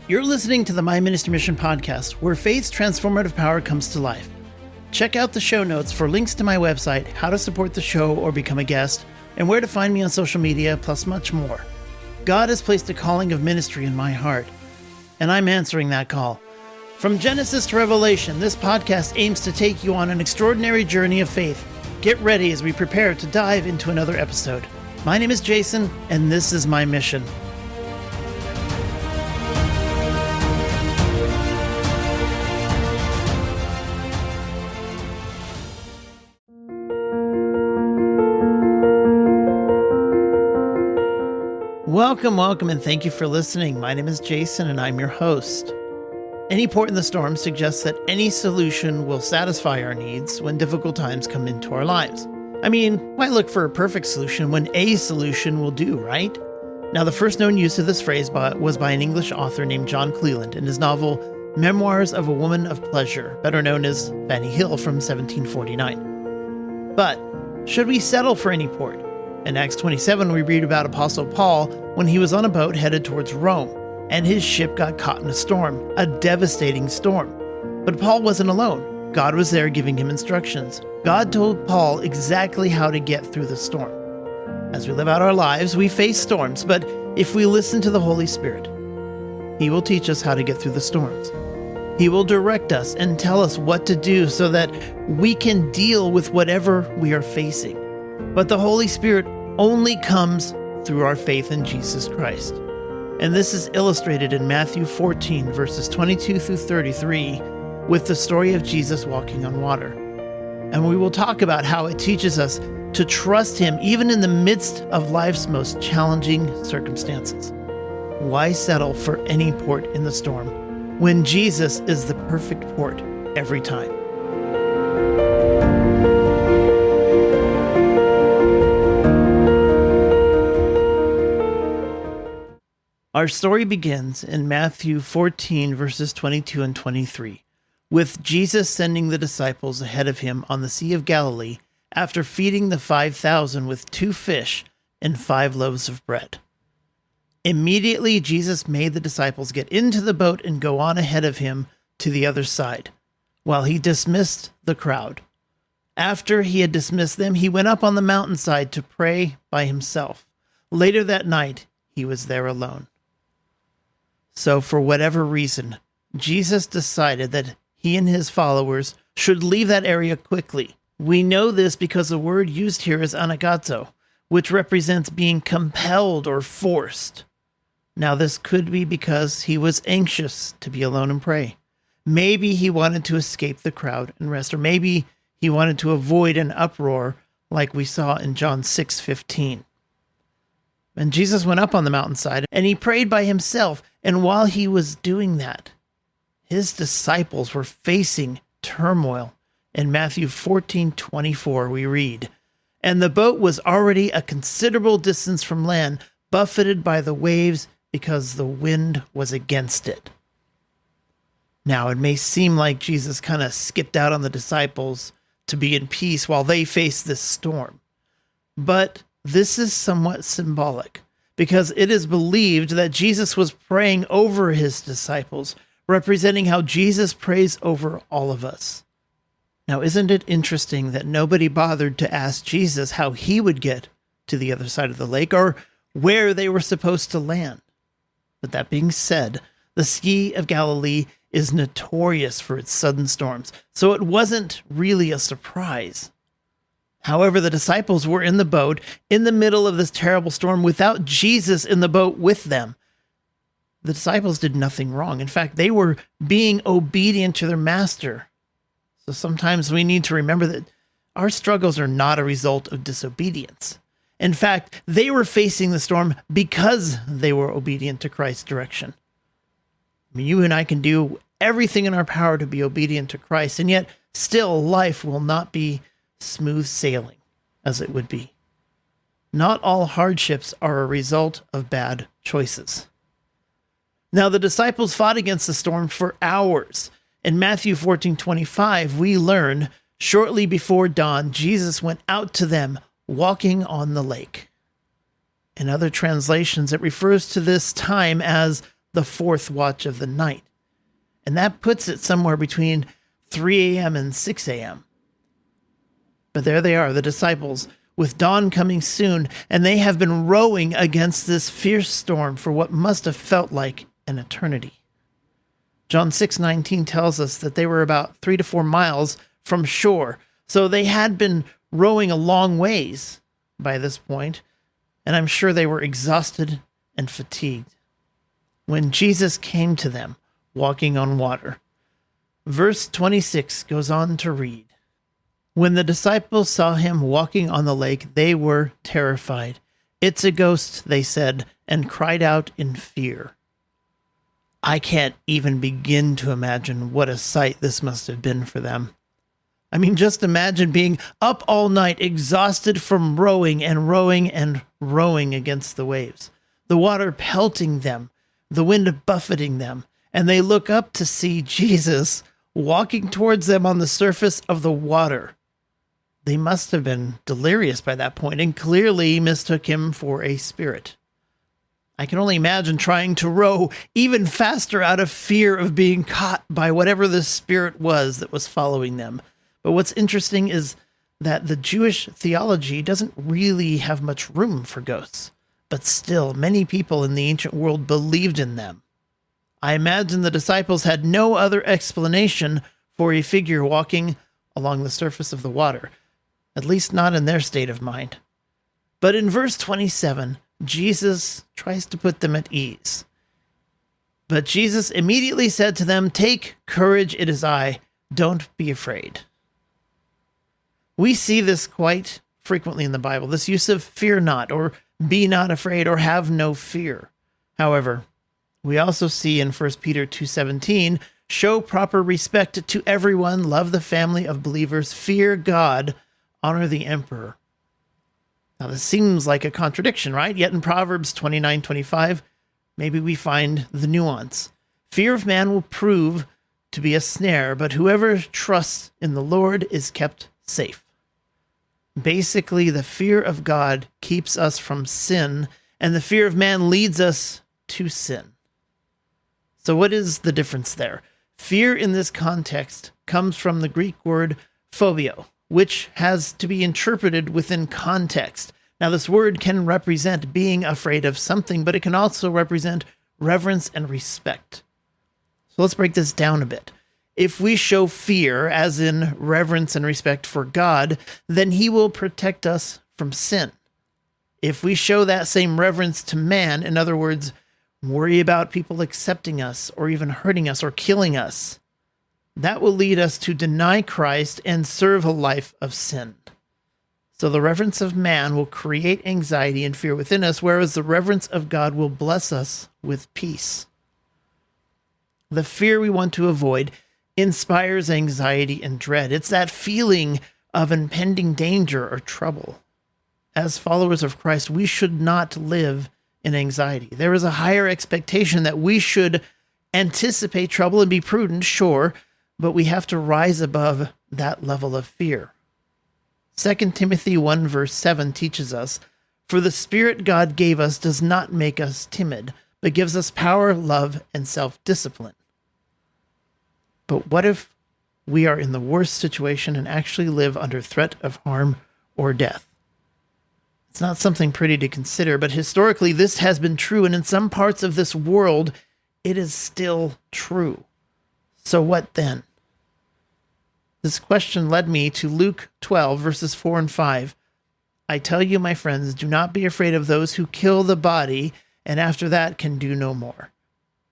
You're listening to the My Ministry Mission podcast, where faith's transformative power comes to life. Check out the show notes for links to my website, how to support the show or become a guest, and where to find me on social media, plus much more. God has placed a calling of ministry in my heart, and I'm answering that call. From Genesis to Revelation, this podcast aims to take you on an extraordinary journey of faith. Get ready as we prepare to dive into another episode. My name is Jason, and this is my mission. Welcome, and thank you for listening. My name is Jason, and I'm your host. Any port in the storm suggests that any solution will satisfy our needs when difficult times come into our lives. I mean, why look for a perfect solution when a solution will do, right? Now, the first known use of this phrase was by an English author named John Cleland in his novel Memoirs of a Woman of Pleasure, better known as Fanny Hill, from 1749. But should we settle for any port? In Acts 27, we read about Apostle Paul when he was on a boat headed towards Rome, and his ship got caught in a storm, a devastating storm. But Paul wasn't alone. God was there giving him instructions. God told Paul exactly how to get through the storm. As we live out our lives, we face storms, but if we listen to the Holy Spirit, He will teach us how to get through the storms. He will direct us and tell us what to do so that we can deal with whatever we are facing. But the Holy Spirit only comes through our faith in Jesus Christ. And this is illustrated in Matthew 14, verses 22 through 33, with the story of Jesus walking on water. And we will talk about how it teaches us to trust Him even in the midst of life's most challenging circumstances. Why settle for any port in the storm when Jesus is the perfect port every time? Our story begins in Matthew 14, verses 22 and 23, with Jesus sending the disciples ahead of Him on the Sea of Galilee after feeding the 5,000 with 2 fish and 5 loaves of bread. Immediately, Jesus made the disciples get into the boat and go on ahead of Him to the other side, while He dismissed the crowd. After He had dismissed them, He went up on the mountainside to pray by Himself. Later that night, He was there alone. So for whatever reason, Jesus decided that He and His followers should leave that area quickly. We know this because the word used here is anagazo, which represents being compelled or forced. Now, this could be because He was anxious to be alone and pray. Maybe He wanted to escape the crowd and rest, or maybe He wanted to avoid an uproar like we saw in John 6:15. And Jesus went up on the mountainside and He prayed by Himself. And while He was doing that, His disciples were facing turmoil. In Matthew 14:24, we read, "And the boat was already a considerable distance from land, buffeted by the waves because the wind was against it." Now, it may seem like Jesus kind of skipped out on the disciples to be in peace while they faced this storm. But this is somewhat symbolic, because it is believed that Jesus was praying over His disciples, representing how Jesus prays over all of us. Now, isn't it interesting that nobody bothered to ask Jesus how He would get to the other side of the lake or where they were supposed to land? But that being said, the Sea of Galilee is notorious for its sudden storms, so it wasn't really a surprise. However, the disciples were in the boat in the middle of this terrible storm without Jesus in the boat with them. The disciples did nothing wrong. In fact, they were being obedient to their master. So sometimes we need to remember that our struggles are not a result of disobedience. In fact, they were facing the storm because they were obedient to Christ's direction. I mean, you and I can do everything in our power to be obedient to Christ, and yet still life will not be smooth sailing as it would be. Not all hardships are a result of bad choices. Now, the disciples fought against the storm for hours. In Matthew 14:25, we learn, shortly before dawn, Jesus went out to them walking on the lake. In other translations, it refers to this time as the fourth watch of the night. And that puts it somewhere between 3 a.m. and 6 a.m. But there they are, the disciples, with dawn coming soon, and they have been rowing against this fierce storm for what must have felt like an eternity. John 6:19 tells us that they were about 3 to 4 miles from shore, so they had been rowing a long ways by this point, and I'm sure they were exhausted and fatigued. When Jesus came to them, walking on water, verse 26 goes on to read, "When the disciples saw him walking on the lake, they were terrified. 'It's a ghost,' they said, and cried out in fear." I can't even begin to imagine what a sight this must have been for them. I mean, just imagine being up all night, exhausted from rowing and rowing and rowing against the waves, the water pelting them, the wind buffeting them, and they look up to see Jesus walking towards them on the surface of the water. They must have been delirious by that point and clearly mistook him for a spirit. I can only imagine trying to row even faster out of fear of being caught by whatever the spirit was that was following them. But what's interesting is that the Jewish theology doesn't really have much room for ghosts, but still many people in the ancient world believed in them. I imagine the disciples had no other explanation for a figure walking along the surface of the water, at least not in their state of mind. But in verse 27, Jesus tries to put them at ease. But Jesus immediately said to them, "Take courage, it is I. Don't be afraid." We see this quite frequently in the Bible, this use of fear not, or be not afraid, or have no fear. However, we also see in 1 Peter 2:17, show proper respect to everyone, love the family of believers, fear God, honor the emperor. Now, this seems like a contradiction, right? Yet in Proverbs 29:25, maybe we find the nuance. Fear of man will prove to be a snare, but whoever trusts in the Lord is kept safe. Basically, the fear of God keeps us from sin, and the fear of man leads us to sin. So what is the difference there? Fear in this context comes from the Greek word phobio, which has to be interpreted within context. Now, this word can represent being afraid of something, but it can also represent reverence and respect. So let's break this down a bit. If we show fear, as in reverence and respect for God, then he will protect us from sin. If we show that same reverence to man, in other words, worry about people accepting us or even hurting us or killing us, that will lead us to deny Christ and serve a life of sin. So the reverence of man will create anxiety and fear within us, whereas the reverence of God will bless us with peace. The fear we want to avoid inspires anxiety and dread. It's that feeling of impending danger or trouble. As followers of Christ, we should not live in anxiety. There is a higher expectation that we should anticipate trouble and be prudent, sure, but we have to rise above that level of fear. 2 Timothy 1 verse 7 teaches us, "For the Spirit God gave us does not make us timid, but gives us power, love, and self-discipline." But what if we are in the worst situation and actually live under threat of harm or death? It's not something pretty to consider, but historically this has been true, and in some parts of this world, it is still true. So what then? This question led me to Luke 12, verses 4 and 5. "I tell you, my friends, do not be afraid of those who kill the body, and after that can do no more.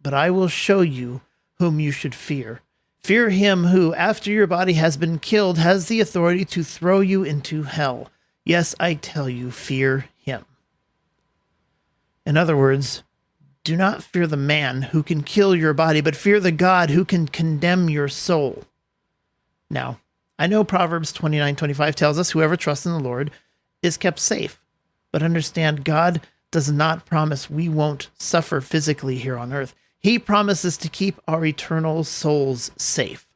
But I will show you whom you should fear. Fear him who, after your body has been killed, has the authority to throw you into hell. Yes, I tell you, fear him." In other words, do not fear the man who can kill your body, but fear the God who can condemn your soul. Now, I know Proverbs 29:25 tells us whoever trusts in the Lord is kept safe, but understand God does not promise we won't suffer physically here on earth. He promises to keep our eternal souls safe.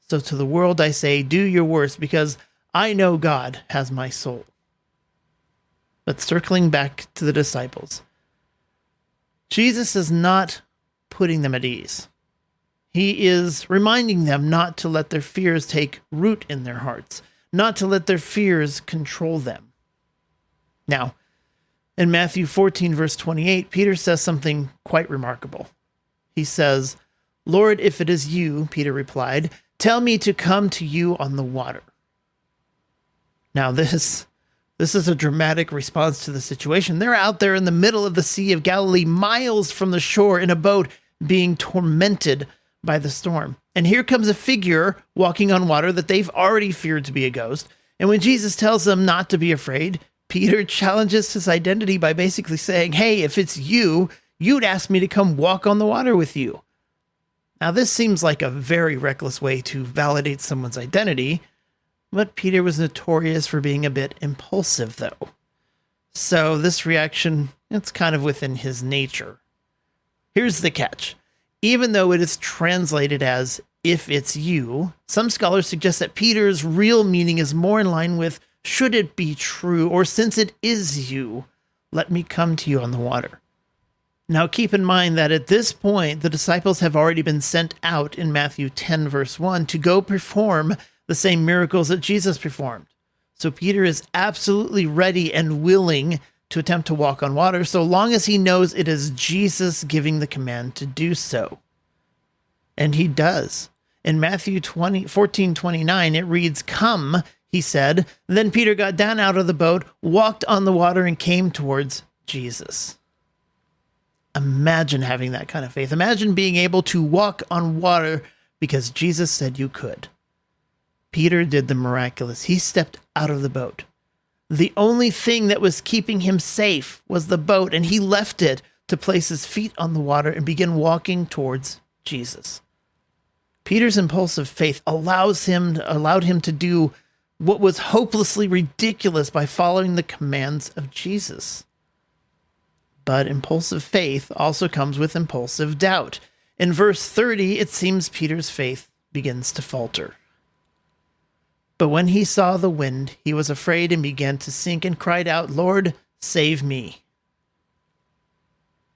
So to the world I say, do your worst, because I know God has my soul. But circling back to the disciples, Jesus is not putting them at ease. He is reminding them not to let their fears take root in their hearts, not to let their fears control them. Now, in Matthew 14, verse 28, Peter says something quite remarkable. He says, "Lord, if it is you," Peter replied, "tell me to come to you on the water." Now, this is a dramatic response to the situation. They're out there in the middle of the Sea of Galilee, miles from the shore, in a boat being tormented by the storm. And here comes a figure walking on water that they've already feared to be a ghost. And when Jesus tells them not to be afraid, Peter challenges his identity by basically saying, "Hey, if it's you, you'd ask me to come walk on the water with you." Now, this seems like a very reckless way to validate someone's identity, but Peter was notorious for being a bit impulsive, though. So this reaction, it's kind of within his nature. Here's the catch. Even though it is translated as "if it's you," some scholars suggest that Peter's real meaning is more in line with "should it be true," or "since it is you, let me come to you on the water." Now keep in mind that at this point, the disciples have already been sent out in Matthew 10, verse 1, to go perform the same miracles that Jesus performed. So Peter is absolutely ready and willing to attempt to walk on water, so long as he knows it is Jesus giving the command to do so. And he does. In Matthew 14:29, it reads, "Come," he said. Then Peter got down out of the boat, walked on the water, and came towards Jesus. Imagine having that kind of faith. Imagine being able to walk on water because Jesus said you could. Peter did the miraculous. He stepped out of the boat. The only thing that was keeping him safe was the boat, and he left it to place his feet on the water and begin walking towards Jesus. Peter's impulsive faith allowed him to do what was hopelessly ridiculous by following the commands of Jesus. But impulsive faith also comes with impulsive doubt. In verse 30, it seems Peter's faith begins to falter. But when he saw the wind, he was afraid and began to sink and cried out, "Lord, save me."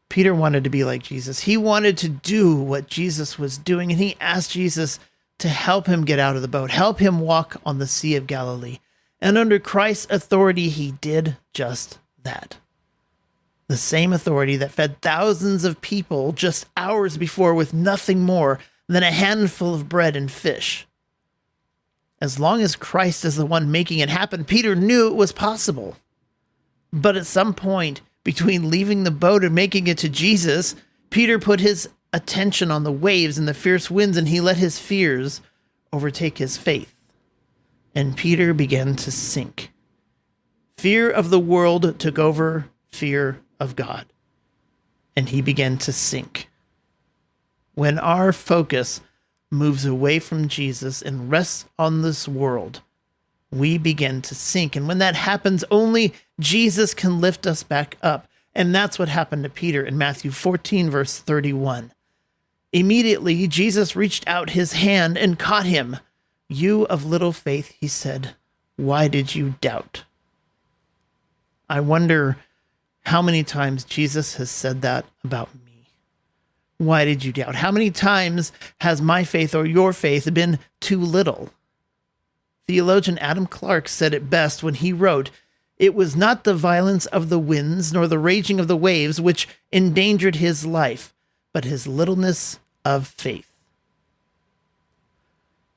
Peter wanted to be like Jesus. He wanted to do what Jesus was doing, and he asked Jesus to help him get out of the boat, help him walk on the Sea of Galilee. And under Christ's authority, he did just that. The same authority that fed thousands of people just hours before with nothing more than a handful of bread and fish. As long as Christ is the one making it happen, Peter knew it was possible. But at some point between leaving the boat and making it to Jesus, Peter put his attention on the waves and the fierce winds, and he let his fears overtake his faith. And Peter began to sink. Fear of the world took over fear of God, and he began to sink. When our focus moves away from Jesus and rests on this world, we begin to sink. And when that happens, only Jesus can lift us back up. And that's what happened to Peter in Matthew 14, verse 31. Immediately, Jesus reached out his hand and caught him. "You of little faith," he said, "why did you doubt?" I wonder how many times Jesus has said that about me. Why did you doubt? How many times has my faith or your faith been too little? Theologian Adam Clarke said it best when he wrote, "It was not the violence of the winds nor the raging of the waves which endangered his life, but his littleness of faith."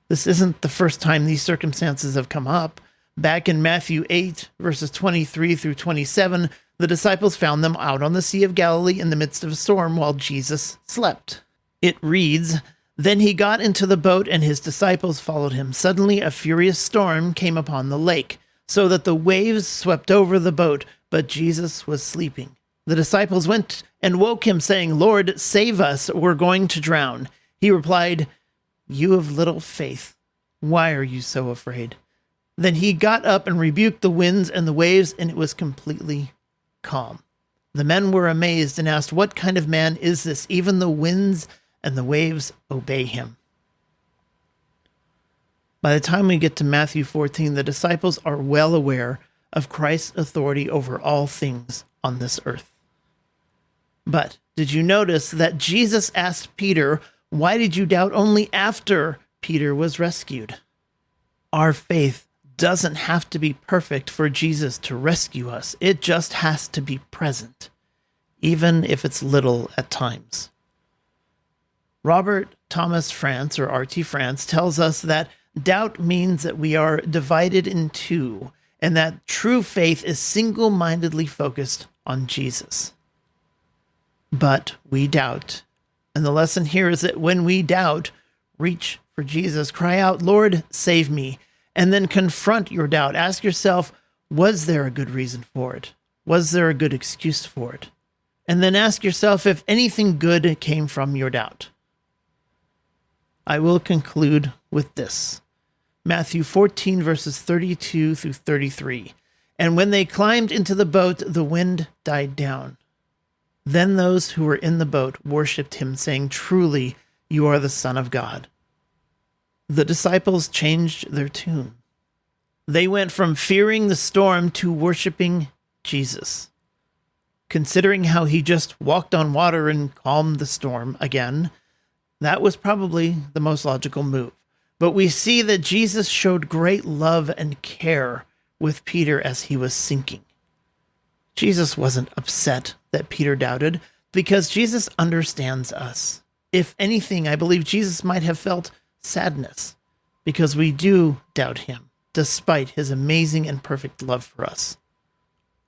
This isn't the first time these circumstances have come up. Back in Matthew 8, verses 23 through 27, the disciples found them out on the Sea of Galilee in the midst of a storm while Jesus slept. It reads, "Then he got into the boat and his disciples followed him. Suddenly a furious storm came upon the lake, so that the waves swept over the boat, but Jesus was sleeping. The disciples went and woke him, saying, 'Lord, save us, we're going to drown.' He replied, 'You of little faith, why are you so afraid?' Then he got up and rebuked the winds and the waves, and it was completely calm. The men were amazed and asked, 'What kind of man is this? Even the winds and the waves obey him.'" By the time we get to Matthew 14, the disciples are well aware of Christ's authority over all things on this earth. But Did you notice that Jesus asked Peter, "Why did you doubt?" only after Peter was rescued? Our faith doesn't have to be perfect for Jesus to rescue us. It just has to be present, even if it's little at times. Robert Thomas France, or R.T. France, tells us that doubt means that we are divided in two, and that true faith is single-mindedly focused on Jesus. But we doubt. And the lesson here is that when we doubt, reach for Jesus. Cry out, "Lord, save me." And then confront your doubt. Ask yourself, was there a good reason for it? Was there a good excuse for it? And then ask yourself if anything good came from your doubt. I will conclude with this. Matthew 14, verses 32 through 33. And when they climbed into the boat, the wind died down. Then those who were in the boat worshipped him, saying, "Truly, you are the Son of God." The disciples changed their tune. They went from fearing the storm to worshiping Jesus. Considering how he just walked on water and calmed the storm again, that was probably the most logical move. But we see that Jesus showed great love and care with Peter as he was sinking. Jesus wasn't upset that Peter doubted, because Jesus understands us. If anything, I believe Jesus might have felt sadness, because we do doubt him, despite his amazing and perfect love for us.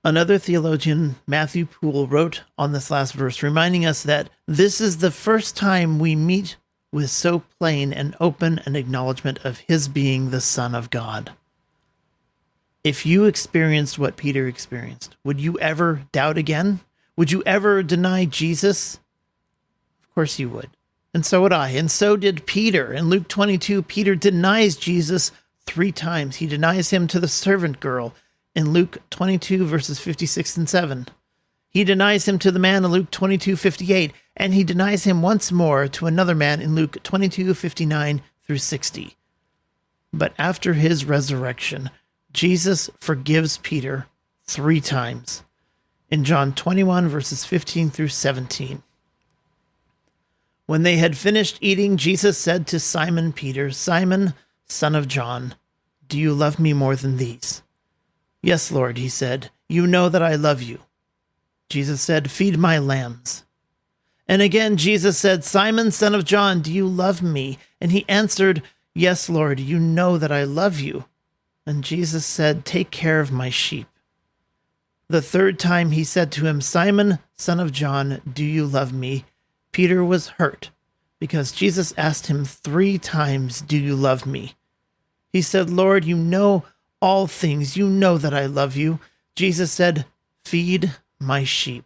Another theologian, Matthew Poole, wrote on this last verse, reminding us that this is the first time we meet with so plain and open an acknowledgement of his being the Son of God. If you experienced what Peter experienced, would you ever doubt again? Would you ever deny Jesus? Of course you would. And so would I. And so did Peter. In Luke 22, Peter denies Jesus 3 times. He denies him to the servant girl in Luke 22, verses 56 and 7. He denies him to the man in Luke 22:58, and he denies him once more to another man in Luke 22:59 through 60. But after his resurrection, Jesus forgives Peter 3 times in John 21, verses 15 through 17. When they had finished eating, Jesus said to Simon Peter, "Simon, son of John, do you love me more than these?" "Yes, Lord," he said, "you know that I love you." Jesus said, "Feed my lambs." And again Jesus said, "Simon, son of John, do you love me?" And he answered, "Yes, Lord, you know that I love you." And Jesus said, "Take care of my sheep." The 3rd time he said to him, "Simon, son of John, do you love me?" Peter was hurt because Jesus asked him 3 times, "Do you love me?" He said, "Lord, you know all things. You know that I love you." Jesus said, "Feed my sheep."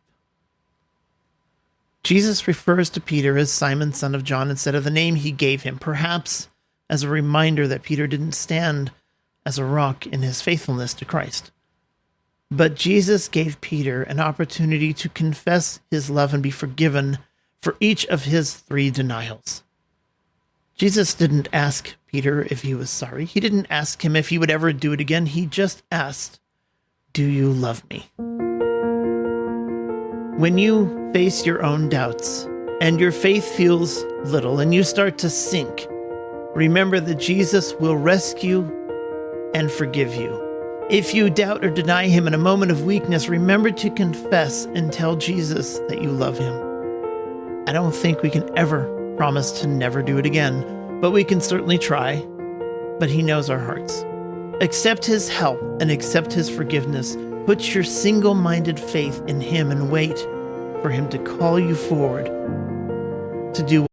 Jesus refers to Peter as Simon, son of John, instead of the name he gave him, perhaps as a reminder that Peter didn't stand as a rock in his faithfulness to Christ. But Jesus gave Peter an opportunity to confess his love and be forgiven for each of his 3 denials. Jesus didn't ask Peter if he was sorry. He didn't ask him if he would ever do it again. He just asked, "Do you love me?" When you face your own doubts and your faith feels little and you start to sink, remember that Jesus will rescue and forgive you. If you doubt or deny him in a moment of weakness, remember to confess and tell Jesus that you love him. I don't think we can ever promise to never do it again, but we can certainly try. But he knows our hearts. Accept his help and accept his forgiveness. Put your single-minded faith in him and wait for him to call you forward to do.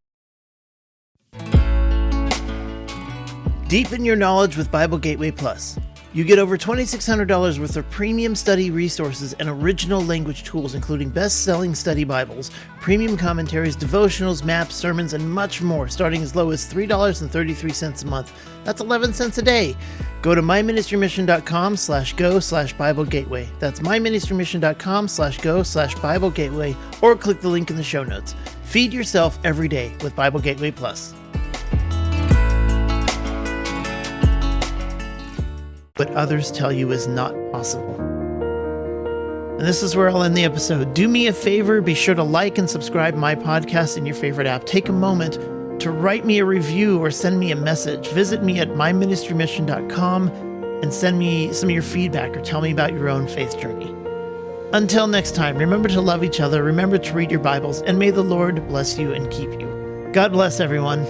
Deepen your knowledge with Bible Gateway Plus. You get over $2,600 worth of premium study resources and original language tools, including best-selling study Bibles, premium commentaries, devotionals, maps, sermons, and much more, starting as low as $3.33 a month. That's 11 cents a day. Go to myministrymission.com/go/Bible Gateway. That's myministrymission.com/go/Bible Gateway, or click the link in the show notes. Feed yourself every day with Bible Gateway Plus. What others tell you is not possible. And this is where I'll end the episode. Do me a favor, be sure to like and subscribe my podcast in your favorite app. Take a moment to write me a review or send me a message. Visit me at myministrymission.com and send me some of your feedback or tell me about your own faith journey. Until next time, remember to love each other, remember to read your Bibles, and may the Lord bless you and keep you. God bless everyone.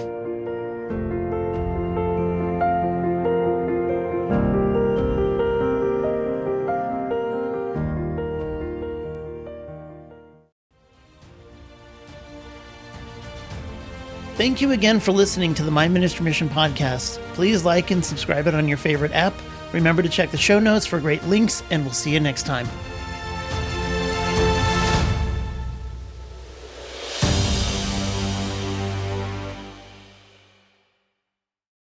Thank you again for listening to the My Ministry Mission podcast. Please like and subscribe it on your favorite app. Remember to check the show notes for great links, and we'll see you next time.